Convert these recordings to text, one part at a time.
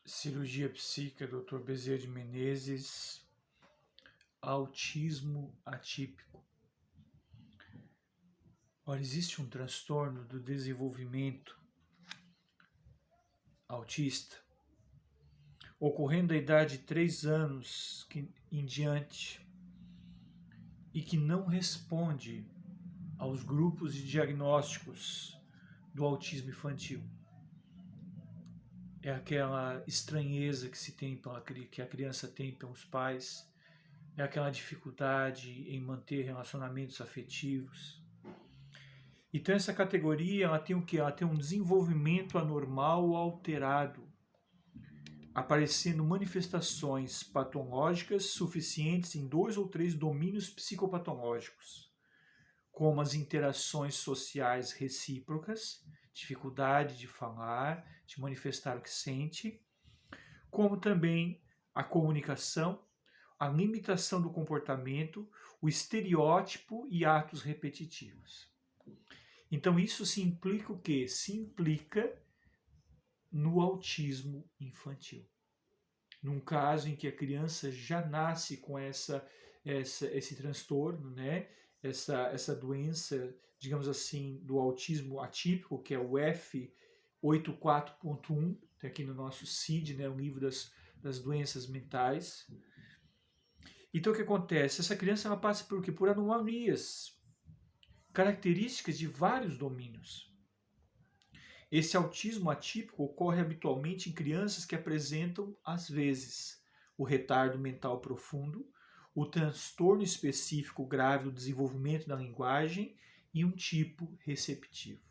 Cirurgia psíquica, Dr. Bezerra de Menezes, autismo atípico. Ora, existe um transtorno do desenvolvimento autista, ocorrendo da idade de 3 anos em diante, e que não responde aos grupos de diagnósticos do autismo infantil. É aquela estranheza que se tem que a criança tem pelos pais, é aquela dificuldade em manter relacionamentos afetivos. Então essa categoria ela tem o quê? Ela tem um desenvolvimento anormal ou alterado, aparecendo manifestações patológicas suficientes em 2 ou 3 domínios psicopatológicos, como as interações sociais recíprocas, dificuldade de falar, de manifestar o que sente, como também a comunicação, a limitação do comportamento, o estereótipo e atos repetitivos. Então isso se implica o quê? Se implica no autismo infantil. Num caso em que a criança já nasce com esse transtorno, né? essa doença, digamos assim, do autismo atípico, que é o F84.1, tem aqui no nosso CID, né? O livro das doenças mentais. Então o que acontece? Essa criança ela passa por quê? Por anomalias, características de vários domínios. Esse autismo atípico ocorre habitualmente em crianças que apresentam, às vezes, o retardo mental profundo, o transtorno específico grave do desenvolvimento da linguagem e um tipo receptivo.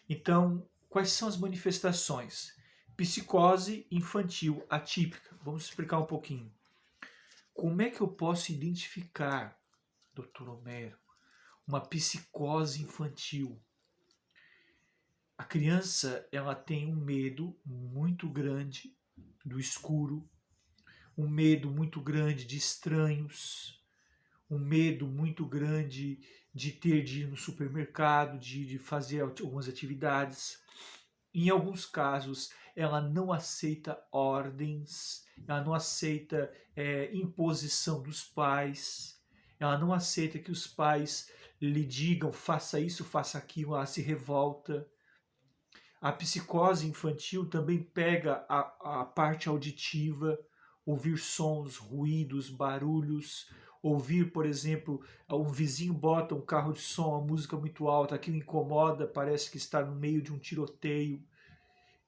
Então, quais são as manifestações? Psicose infantil atípica. Vamos explicar um pouquinho. Como é que eu posso identificar, Dr. Homero, uma psicose infantil? A criança ela tem um medo muito grande do escuro, um medo muito grande de estranhos, um medo muito grande de ir no supermercado, de fazer algumas atividades. Em alguns casos, ela não aceita ordens, ela não aceita imposição dos pais, ela não aceita que os pais lhe digam faça isso, faça aquilo, ela se revolta. A psicose infantil também pega a parte auditiva, ouvir sons, ruídos, barulhos, ouvir, por exemplo, um vizinho bota um carro de som, uma música muito alta, aquilo incomoda, parece que está no meio de um tiroteio.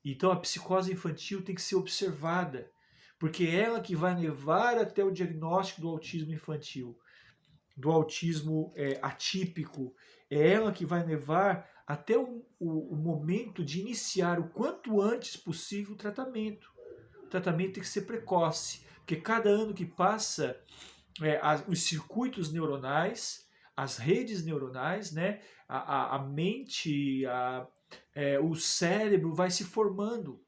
Então a psicose infantil tem que ser observada, porque é ela que vai levar até o diagnóstico do autismo infantil, do autismo atípico, é ela que vai levar até o momento de iniciar o quanto antes possível o tratamento. O tratamento tem que ser precoce, porque cada ano que passa, os circuitos neuronais, as redes neuronais, né, a mente, o cérebro vai se formando.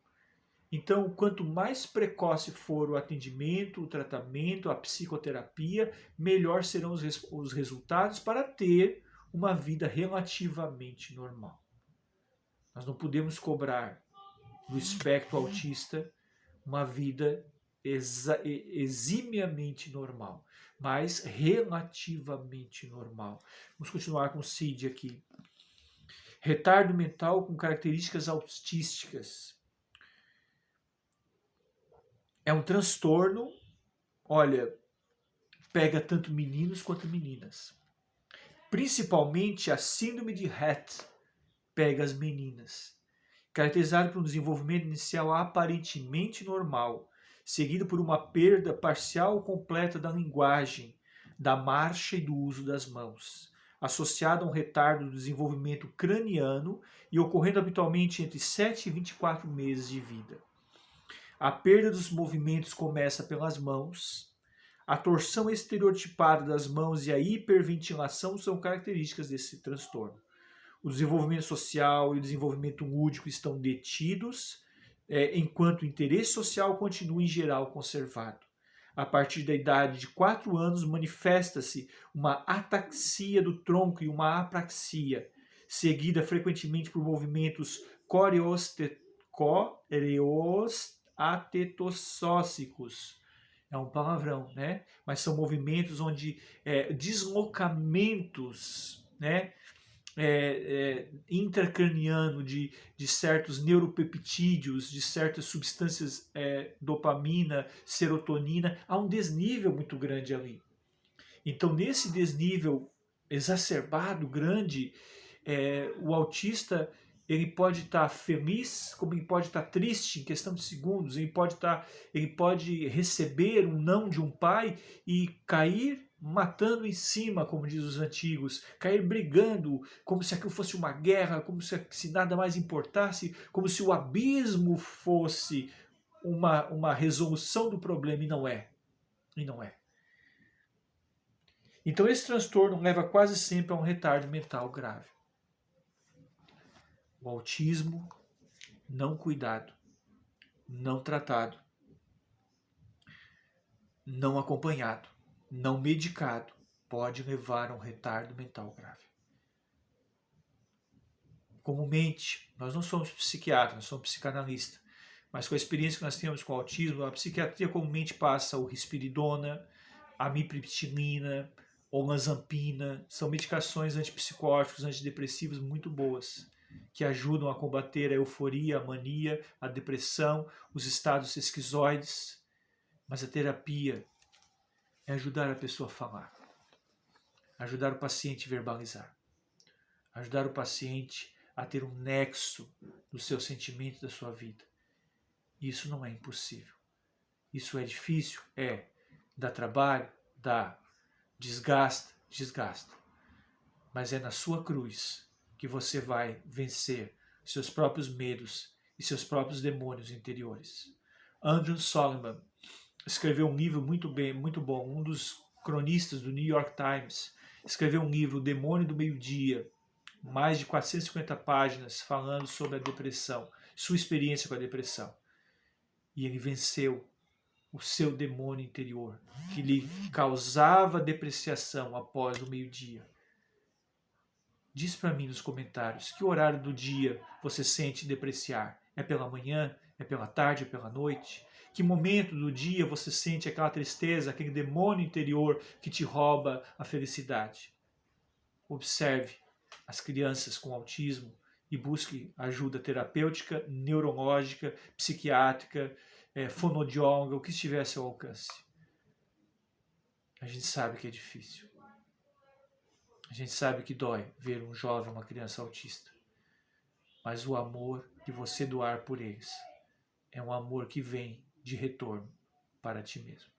Então, quanto mais precoce for o atendimento, o tratamento, a psicoterapia, melhor serão os resultados para ter uma vida relativamente normal. Nós não podemos cobrar do espectro autista uma vida eximiamente normal, mas relativamente normal. Vamos continuar com o CID aqui. Retardo mental com características autísticas. É um transtorno, olha, pega tanto meninos quanto meninas. Principalmente a síndrome de Rett pega as meninas. Caracterizado por um desenvolvimento inicial aparentemente normal, seguido por uma perda parcial ou completa da linguagem, da marcha e do uso das mãos, associado a um retardo do desenvolvimento craniano e ocorrendo habitualmente entre 7 e 24 meses de vida. A perda dos movimentos começa pelas mãos. A torção estereotipada das mãos e a hiperventilação são características desse transtorno. O desenvolvimento social e o desenvolvimento lúdico estão detidos, enquanto o interesse social continua em geral conservado. A partir da idade de 4 anos, manifesta-se uma ataxia do tronco e uma apraxia, seguida frequentemente por movimentos coreostatetosócicos. É um palavrão, né? Mas são movimentos onde deslocamentos, né? Intracraniano de certos neuropeptídeos, de certas substâncias, dopamina, serotonina, há um desnível muito grande ali. Então, nesse desnível exacerbado, grande, o autista ele pode estar feliz, como ele pode estar triste em questão de segundos, ele pode receber um não de um pai e cair matando em cima, como diz os antigos, cair brigando, como se aquilo fosse uma guerra, como se nada mais importasse, como se o abismo fosse uma resolução do problema, e não é. E não é. Então esse transtorno leva quase sempre a um retardo mental grave. O autismo não cuidado, não tratado, não acompanhado, não medicado, pode levar a um retardo mental grave. Comumente, nós não somos psiquiatras, nós somos psicanalistas, mas com a experiência que nós temos com o autismo, a psiquiatria comumente passa o risperidona, a amitriptilina, olanzapina, são medicações antipsicóticos, antidepressivos muito boas, que ajudam a combater a euforia, a mania, a depressão, os estados esquizoides. Mas a terapia é ajudar a pessoa a falar, ajudar o paciente a verbalizar, ajudar o paciente a ter um nexo do seu sentimento, da sua vida. Isso não é impossível. Isso é difícil? É. Dá trabalho? Dá. Desgasta. Mas é na sua cruz que você vai vencer seus próprios medos e seus próprios demônios interiores. Andrew Solomon escreveu um livro muito bom, um dos cronistas do New York Times, escreveu um livro, O Demônio do Meio-Dia, mais de 450 páginas falando sobre a depressão, sua experiência com a depressão. E ele venceu o seu demônio interior, que lhe causava depreciação após o meio-dia. Diz para mim nos comentários, que horário do dia você sente depreciar? É pela manhã? É pela tarde? É pela noite? Que momento do dia você sente aquela tristeza, aquele demônio interior que te rouba a felicidade? Observe as crianças com autismo e busque ajuda terapêutica, neurológica, psiquiátrica, fonoaudióloga, o que estiver a seu alcance. A gente sabe que é difícil. A gente sabe que dói ver um jovem, uma criança autista. Mas o amor que você doar por eles é um amor que vem de retorno para ti mesmo.